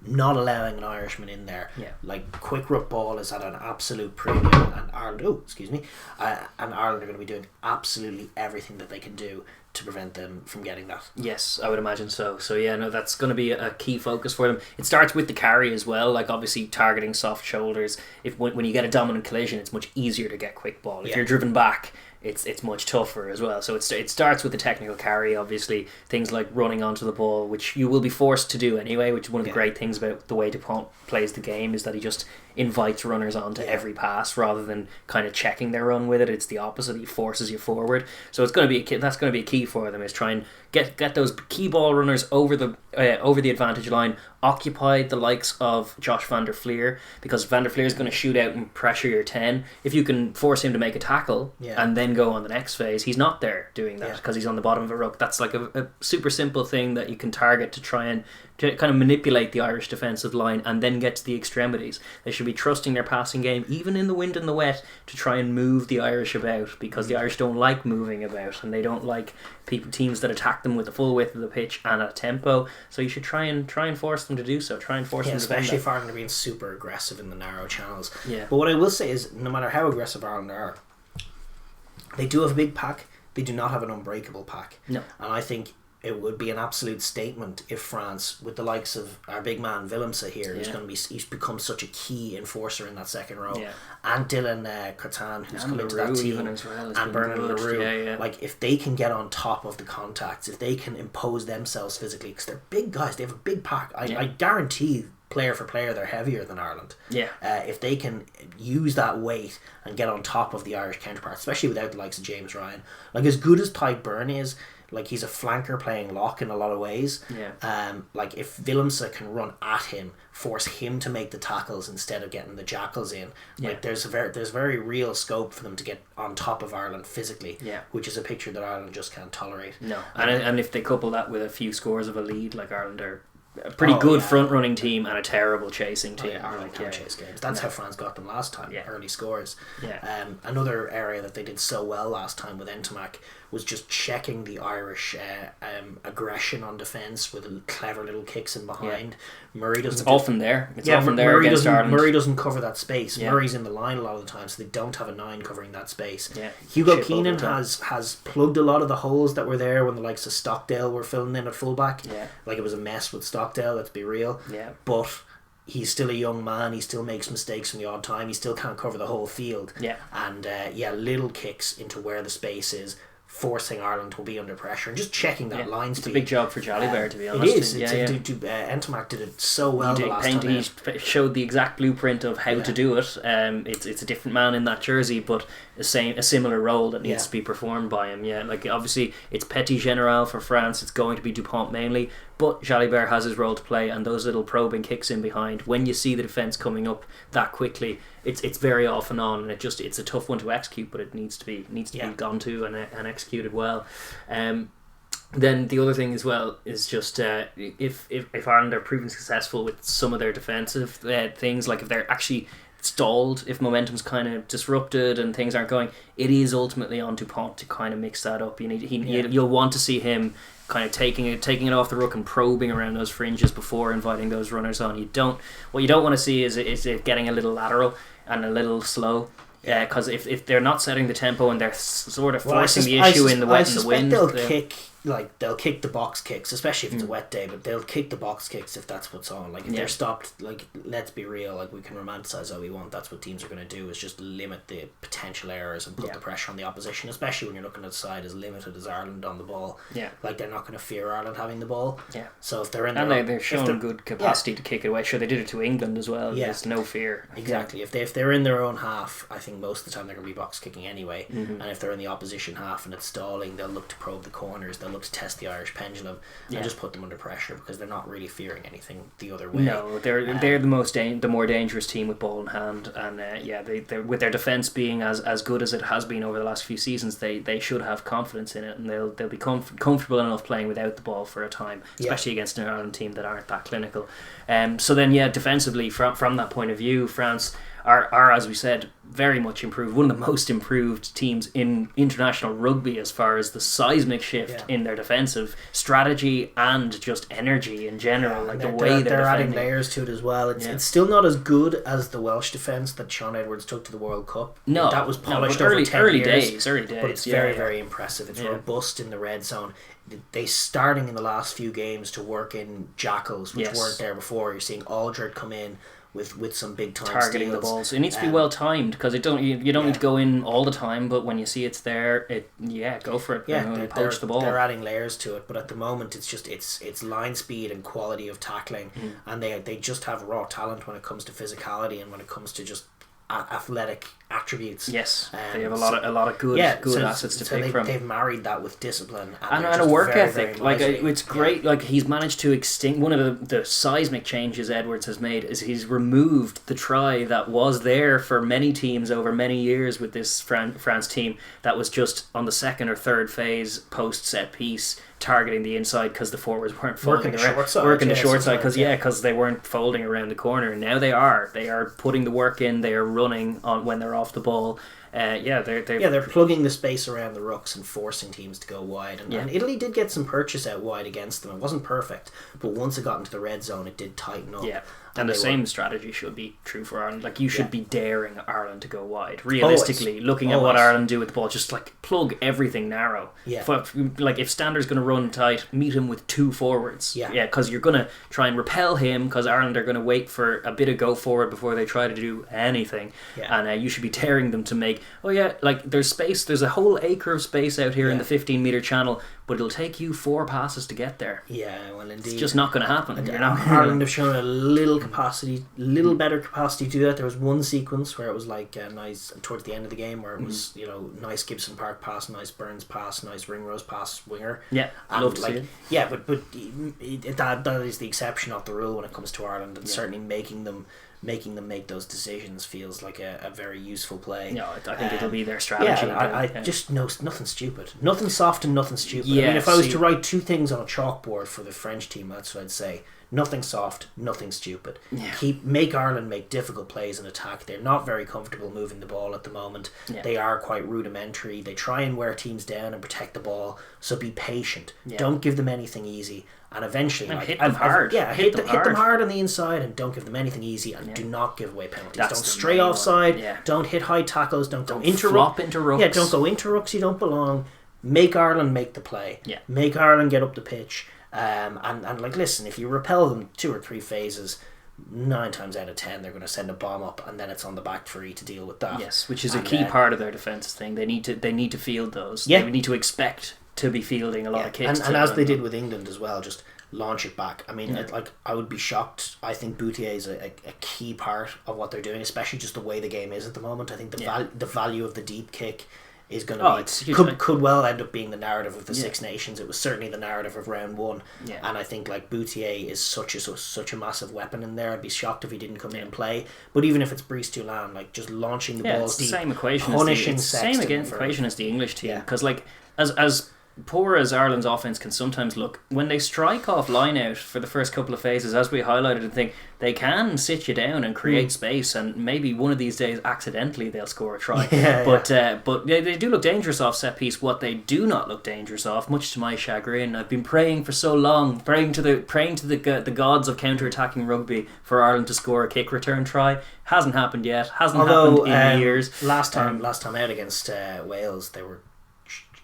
Speaker 2: not allowing an Irishman in there. Like quick ruck ball is at an absolute premium, and Ireland and Ireland are going to be doing absolutely everything that they can do to prevent them from getting that.
Speaker 1: Yes, I would imagine so. So that's going to be a key focus for them. It starts with the carry as well, like obviously targeting soft shoulders. When you get a dominant collision, it's much easier to get quick ball. If you're driven back, it's much tougher as well. So it starts with the technical carry, obviously, things like running onto the ball, which you will be forced to do anyway, which is one of the great things about the way Dupont plays the game, is that he just invites runners onto every pass rather than kind of checking their run with it. It's the opposite. He forces you forward. So that's going to be a key for them, is try and get those key ball runners over the advantage line, occupy the likes of Josh van der Fleer, because van der Fleer is going to shoot out and pressure your 10. If you can force him to make a tackle and then go on the next phase, he's not there doing that because he's on the bottom of a ruck. That's like a super simple thing that you can target to try and to kind of manipulate the Irish defensive line and then get to the extremities. They should be trusting their passing game, even in the wind and the wet, to try and move the Irish about, because the Irish don't like moving about, and they don't like teams that attack them with the full width of the pitch and at tempo. So you should try and force them to do so. Try and force them to
Speaker 2: especially if Ireland are being super aggressive in the narrow channels. But what I will say is, no matter how aggressive Ireland are, they do have a big pack. They do not have an unbreakable pack.
Speaker 1: No.
Speaker 2: And I think it would be an absolute statement if France, with the likes of our big man Willemse here, he's become such a key enforcer in that second row, and Dylan Cartan, who's come into that team, and Bernard Leroux, like if they can get on top of the contacts, if they can impose themselves physically, because they're big guys, they have a big pack. I guarantee, player for player, they're heavier than Ireland. If they can use that weight and get on top of the Irish counterparts, especially without the likes of James Ryan, like as good as Tadhg Byrne is, like he's a flanker playing lock in a lot of ways. Like if Willemse can run at him, force him to make the tackles instead of getting the jackals in, like there's very real scope for them to get on top of Ireland physically, which is a picture that Ireland just can't tolerate.
Speaker 1: No, and if they couple that with a few scores of a lead, like Ireland are a pretty good front running team and a terrible chasing team.
Speaker 2: Ireland can't chase games. That's how France got them last time. Early scores. Another area that they did so well last time with Ntomac was just checking the Irish aggression on defence with clever little kicks in behind. Murray doesn't.
Speaker 1: It's often there against Ireland.
Speaker 2: Murray doesn't cover that space. Murray's in the line a lot of the time, so they don't have a 9 covering that space. Hugo Keenan has plugged a lot of the holes that were there when the likes of Stockdale were filling in at fullback. Like it was a mess with Stockdale, let's be real. But he's still a young man. He still makes mistakes from the odd time. He still can't cover the whole field. And little kicks into where the space is. forcing Ireland to be under pressure and just checking that line speed.
Speaker 1: It's a big job for Jalibert, to be honest.
Speaker 2: It is. Entomac did it so well the last time.
Speaker 1: He showed the exact blueprint of how to do it. It's a different man in that jersey, but a similar role that needs to be performed by him. Yeah, like obviously it's Petit General for France. It's going to be Dupont mainly, but Jalibert has his role to play, and those little probing kicks in behind. When you see the defence coming up that quickly, it's very off and on, and it's a tough one to execute, but it needs to be gone to and executed well. Then the other thing as well is just if Ireland are proving successful with some of their defensive things, like if they're actually stalled, if momentum's kind of disrupted and things aren't going, it is ultimately on Dupont to kind of mix that up. You'll want to see him kind of taking it off the ruck and probing around those fringes before inviting those runners on. What you don't want to see is it getting a little lateral and a little slow. Yeah, because if they're not setting the tempo and they're sort of forcing the issue in the wet and the wind,
Speaker 2: they'll kick the box kicks, especially if it's a wet day. But they'll kick the box kicks if that's what's on. Like if they're stopped, like let's be real, like we can romanticize all we want. That's what teams are going to do, is just limit the potential errors and put the pressure on the opposition. Especially when you're looking at a side as limited as Ireland on the ball. Yeah, like they're not going to fear Ireland having the ball. Yeah. So if they're in there,
Speaker 1: and they're showing good capacity to kick it away. Sure, they did it to England as well. Yeah. There's no fear.
Speaker 2: Exactly. If they're in their own half, I think most of the time they're going to be box kicking anyway. And if they're in the opposition half and it's stalling, they'll look to probe the corners. They'll look to test the Irish pendulum and just put them under pressure, because they're not really fearing anything the other way.
Speaker 1: No, they're the more dangerous team with ball in hand, and they with their defence being as good as it has been over the last few seasons, they should have confidence in it, and they'll be comfortable enough playing without the ball for a time, especially against an Ireland team that aren't that clinical. So then defensively from that point of view, France are, as we said, very much improved. One of the most improved teams in international rugby as far as the seismic shift in their defensive strategy and just energy in general. Like the way
Speaker 2: they're adding layers to it as well. It's still not as good as the Welsh defence that Sean Edwards took to the World Cup.
Speaker 1: No,
Speaker 2: that was polished over 10
Speaker 1: early
Speaker 2: years.
Speaker 1: Days,
Speaker 2: but it's very impressive. It's robust in the red zone. They starting in the last few games to work in jackals, which weren't there before. You're seeing Aldred come in with some big time
Speaker 1: targeting
Speaker 2: steals.
Speaker 1: The balls. It needs to be well timed, because you don't need to go in all the time, but when you see it's there, go for it. Poach the ball.
Speaker 2: They're adding layers to it, but at the moment it's just it's line speed and quality of tackling, and they just have raw talent when it comes to physicality and when it comes to just athletic attributes.
Speaker 1: Yes, they have a lot of good assets to pick from.
Speaker 2: They've married that with discipline
Speaker 1: and a work ethic. It's great. Like he's managed to extinct one of the seismic changes Edwards has made is he's removed the try that was there for many teams over many years with this France team that was just on the second or third phase post set piece, targeting the inside because the forwards weren't working the short side because they weren't folding around the corner. Now they are putting the work in. They are running on when they're off the ball. They're
Speaker 2: plugging the space around the rucks and forcing teams to go wide. And Italy did get some purchase out wide against them. It wasn't perfect, but once it got into the red zone, it did tighten up.
Speaker 1: Yeah. And the same strategy should be true for Ireland. Like you should be daring Ireland to go wide. Realistically, looking at what Ireland do with the ball, just like plug everything narrow. Yeah. If Stander's going to run tight, meet him with two forwards. Yeah. Yeah, because you're going to try and repel him, because Ireland are going to wait for a bit of go forward before they try to do anything. Yeah. And you should be daring them to make. There's space. There's a whole acre of space out here in the 15-meter channel, but it'll take you 4 passes to get there.
Speaker 2: Yeah, well, indeed.
Speaker 1: It's just not going to happen.
Speaker 2: Ireland have shown a little better capacity to do that. There was one sequence where it was like nice towards the end of the game where it was nice Gibson Park pass, nice Burns pass, nice Ringrose pass, winger.
Speaker 1: Yeah, I love to see it.
Speaker 2: Yeah, but that is the exception of the rule when it comes to Ireland, and certainly making them make those decisions feels like a very useful play.
Speaker 1: No, I think it'll be their strategy.
Speaker 2: Yeah, just know nothing stupid, nothing soft and nothing stupid. Yeah, I mean, if I was to write two things on a chalkboard for the French team, that's what I'd say. Nothing soft, nothing stupid. Yeah. Make Ireland make difficult plays in attack. They're not very comfortable moving the ball at the moment. Yeah. They are quite rudimentary. They try and wear teams down and protect the ball. So be patient. Yeah. Don't give them anything easy. And eventually,
Speaker 1: hit them hard.
Speaker 2: Hit them hard on the inside, and don't give them anything easy, and do not give away penalties. Don't stray offside. Yeah. Don't hit high tackles. Don't go into
Speaker 1: rucks.
Speaker 2: Yeah, don't go into rucks you don't belong. Make Ireland make the play. Yeah. Make Ireland get up the pitch. And listen, if you repel them 2 or 3 phases, 9 times out of 10 they're going to send a bomb up, and then it's on the back three to deal with that.
Speaker 1: Yes, which is a key part of their defence thing. They need to field those.
Speaker 2: Yeah.
Speaker 1: They need to expect to be fielding a lot of kicks.
Speaker 2: And as they did with England as well, just launch it back. I mean, I would be shocked. I think Boutier is a key part of what they're doing, especially just the way the game is at the moment. I think the value of the deep kick is going to could well end up being the narrative of the Six Nations. It was certainly the narrative of round one, and I think like Boutier is such a massive weapon in there. I'd be shocked if he didn't come in and play. But even if it's Brice Doolan, like just launching the balls deep,
Speaker 1: same equation
Speaker 2: punishing
Speaker 1: equation as the English team, because like as poor as Ireland's offence can sometimes look, when they strike off line out for the first couple of phases, as we highlighted, and think they can sit you down and create space, and maybe one of these days accidentally they'll score a try. But they do look dangerous off set piece. What they do not look dangerous off, much to my chagrin, I've been praying for so long, praying to the gods of counter-attacking rugby for Ireland to score a kick return try. Hasn't happened yet. Happened in years.
Speaker 2: Last time out against Wales, they were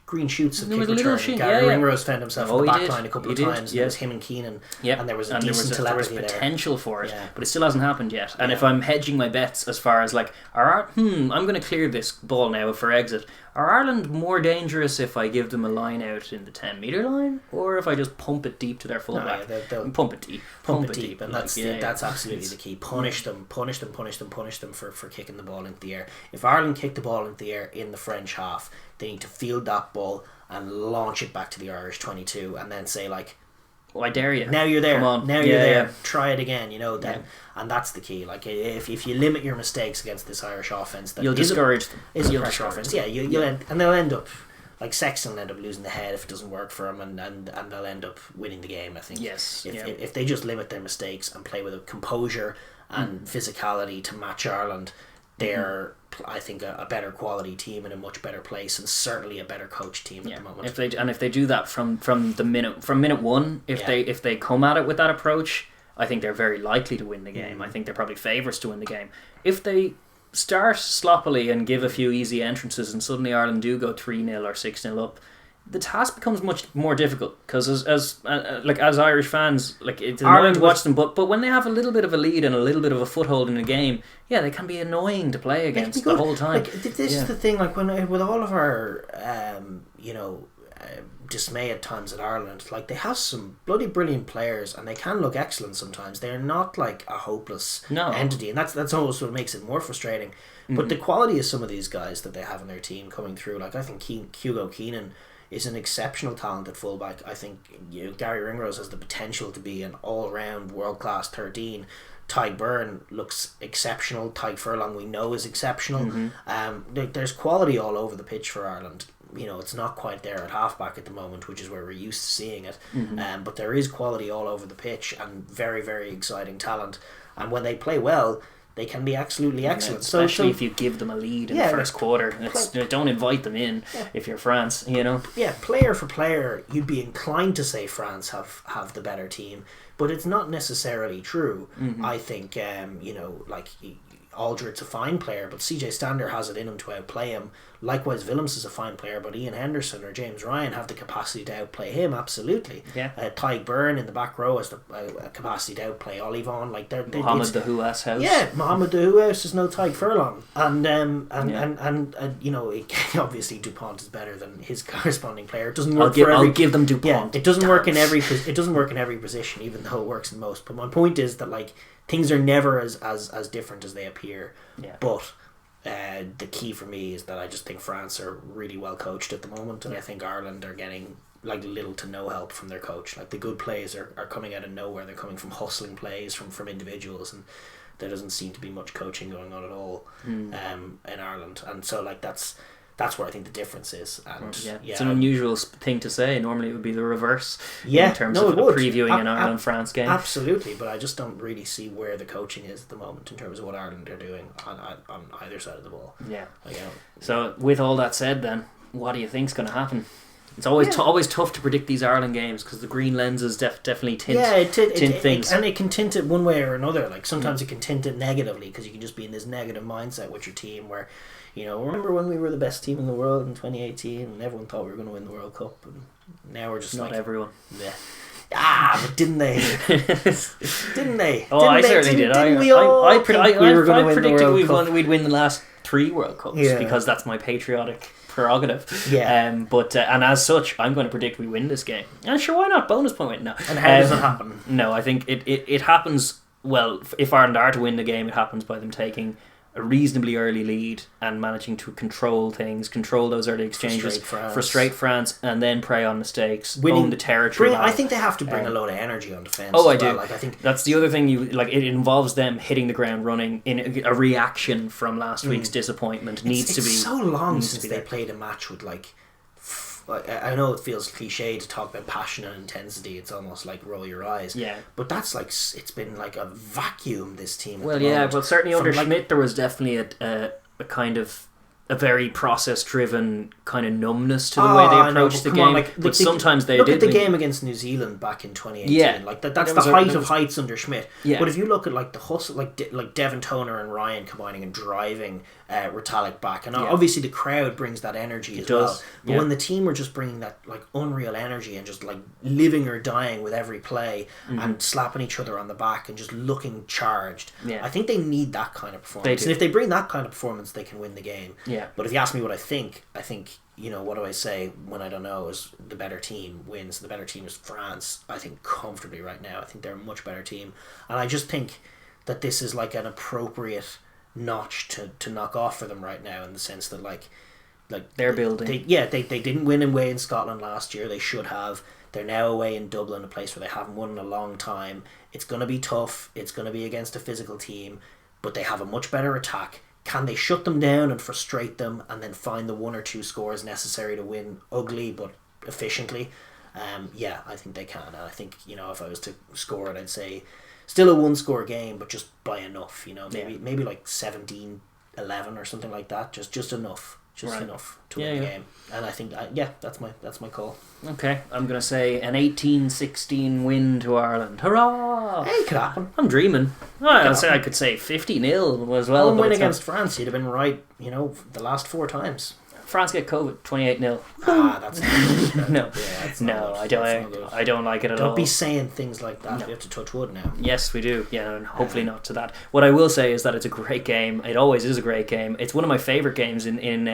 Speaker 2: green shoots of kick return. Gary Ringrose found himself in the back line a couple of times. It was him and Keenan, and there was
Speaker 1: there was potential for it, but it still hasn't happened yet. And if I'm hedging my bets as far as like, I'm going to clear this ball now for exit. Are Ireland more dangerous if I give them a line out in the 10-metre line, or if I just pump it deep to their fullback?
Speaker 2: They'll
Speaker 1: pump it deep,
Speaker 2: and that's absolutely the key. Punish them for kicking the ball into the air. If Ireland kick the ball into the air in the French half, they need to field that ball and launch it back to the Irish 22, and then say like,
Speaker 1: I dare you.
Speaker 2: Now you're there. Come on. Now you're there. Try it again. And that's the key. Like if you limit your mistakes against this Irish offense, that
Speaker 1: you'll discourage them.
Speaker 2: It's a pressure offense. Yeah, and they'll end up like Sexton will end up losing the head if it doesn't work for them, and they'll end up winning the game. I think.
Speaker 1: Yes.
Speaker 2: If they just limit their mistakes and play with a composure and physicality to match Ireland, they're I think a better quality team in a much better place, and certainly a better coached team at the moment.
Speaker 1: If they do that from minute one, if they come at it with that approach, I think they're very likely to win the game. I think they're probably favourites to win the game. If they start sloppily and give a few easy entrances, and suddenly Ireland do go 3-0 or 6-0 up, the task becomes much more difficult, because as Irish fans, like it's annoying to watch them, but when they have a little bit of a lead and a little bit of a foothold in a game, they can be annoying to play against the whole time.
Speaker 2: Like this is the thing, like when with all of our dismay at times at Ireland, like they have some bloody brilliant players and they can look excellent sometimes. They're not like a hopeless entity, and that's almost what makes it more frustrating. But the quality of some of these guys that they have in their team coming through, like I think Hugo Keenan is an exceptional talent at fullback. I think Gary Ringrose has the potential to be an all-round world-class 13. Ty Byrne looks exceptional. Ty Furlong we know is exceptional. There's quality all over the pitch for Ireland. It's not quite there at halfback at the moment, which is where we're used to seeing it. But there is quality all over the pitch and very, very exciting talent. And when they play well, they can be absolutely excellent.
Speaker 1: Especially if you give them a lead in the first quarter. Don't invite them in if you're France,
Speaker 2: Yeah, player for player, you'd be inclined to say France have the better team, but it's not necessarily true. I think, Aldred's a fine player, but CJ Stander has it in him to outplay him. Likewise, Willems is a fine player, but Ian Henderson or James Ryan have the capacity to outplay him, absolutely. Ty Byrne in the back row has the capacity to outplay Olivon. Like
Speaker 1: Mohammed the Huas house.
Speaker 2: Yeah, Mohammed the Huas is no Ty Furlong. And obviously DuPont is better than his corresponding player. It doesn't work
Speaker 1: I'll give them DuPont.
Speaker 2: It doesn't work in every position, even though it works in most. But my point is that like things are never as different as they appear. But the key for me is that I just think France are really well coached at the moment, and I think Ireland are getting like little to no help from their coach. Like the good plays are coming out of nowhere. They're coming from hustling plays from individuals, and there doesn't seem to be much coaching going on at all in Ireland. And so like that's where I think the difference is. And
Speaker 1: it's an unusual thing to say. Normally it would be the reverse in terms of previewing an Ireland-France game.
Speaker 2: Absolutely, but I just don't really see where the coaching is at the moment in terms of what Ireland are doing on either side of the ball.
Speaker 1: So with all that said then, what do you think's going to happen? It's always tough to predict these Ireland games because the green lenses definitely tint things.
Speaker 2: And it can tint it one way or another. Like sometimes it can tint it negatively because you can just be in this negative mindset with your team where, remember when we were the best team in the world in 2018 and everyone thought we were going to win the World Cup, and now we're just
Speaker 1: not everyone.
Speaker 2: Yeah. But didn't they? Didn't they?
Speaker 1: Oh, I certainly did.
Speaker 2: Didn't we all
Speaker 1: I
Speaker 2: predicted
Speaker 1: we'd win the last 3 World Cups because that's my patriotic prerogative.
Speaker 2: Yeah.
Speaker 1: But and as such, I'm going to predict we win this game. And sure, why not? Bonus point win. No.
Speaker 2: And how does it happen?
Speaker 1: No, I think it happens. Well, if Ireland are to win the game, it happens by them taking a reasonably early lead and managing to control those early exchanges, frustrate France, and then prey on mistakes, own the territory.
Speaker 2: I think they have to bring a lot of energy on defence.
Speaker 1: Oh, I do.
Speaker 2: Like, I think
Speaker 1: that's the other thing. It involves them hitting the ground running in a reaction from last week's disappointment.
Speaker 2: It's so long since they played a match with I know it feels cliche to talk about passion and intensity. It's almost like roll your eyes.
Speaker 1: Yeah.
Speaker 2: But that's it's been like a vacuum, this team.
Speaker 1: Well, yeah, but certainly under Schmidt there was definitely a kind of a very process-driven kind of numbness to the way they approached the game. But sometimes they
Speaker 2: look
Speaker 1: did.
Speaker 2: Look at the game against New Zealand back in 2018.
Speaker 1: Yeah.
Speaker 2: That's the height of heights under Schmidt.
Speaker 1: Yeah.
Speaker 2: But if you look at the hustle, like Devon Toner and Ryan combining and driving Retallick back, and obviously the crowd brings that energy as well. But when the team were just bringing that unreal energy and just living or dying with every play and slapping each other on the back and just looking charged, I think they need that kind of performance. And if they bring that kind of performance, they can win the game.
Speaker 1: Yeah.
Speaker 2: But if you ask me what I think, what do I say when I don't know, is the better team wins. The better team is France, I think, comfortably right now. I think they're a much better team. And I just think that this is an appropriate notch to knock off for them right now, in the sense that
Speaker 1: they're building.
Speaker 2: They didn't win away in Scotland last year. They should have. They're now away in Dublin, a place where they haven't won in a long time. It's going to be tough. It's going to be against a physical team, but they have a much better attack. Can they shut them down and frustrate them and then find the 1 or 2 scores necessary to win ugly but efficiently? I think they can. And I think, if I was to score it, I'd say still a 1-score game, but just by enough, maybe 17-11 or something like that. Just enough. Enough to win the game. And I think that's my call.
Speaker 1: Okay, I'm going to say an 18-16 win to Ireland. Hurrah!
Speaker 2: Hey, it could happen.
Speaker 1: I'm dreaming. I could say 50-0 as well.
Speaker 2: One win against France, you'd have been right, the last 4 times.
Speaker 1: France get COVID 28-0.
Speaker 2: That's
Speaker 1: no. I don't like it at all.
Speaker 2: Don't be saying things like that. No. We have to touch wood now.
Speaker 1: Yes, we do. Yeah, and hopefully not to that. What I will say is that it's a great game. It always is a great game. It's one of my favourite games in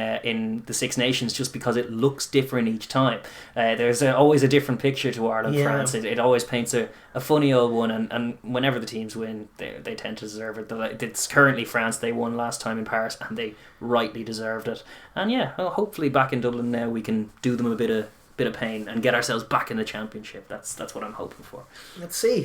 Speaker 1: the Six Nations, just because it looks different each time. There's always a different picture to Ireland France. It always paints a funny old one, and whenever the teams win, they tend to deserve it. It's currently France. They won last time in Paris, and they rightly deserved it. And hopefully back in Dublin now we can do them a bit of pain and get ourselves back in the championship. That's what I'm hoping for.
Speaker 2: Let's see.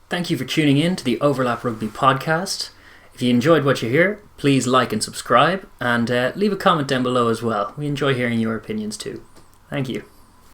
Speaker 1: Thank you for tuning in to the Overlap Rugby podcast. If you enjoyed what you hear, please like and subscribe, and leave a comment down below as well. We enjoy hearing your opinions too. Thank you.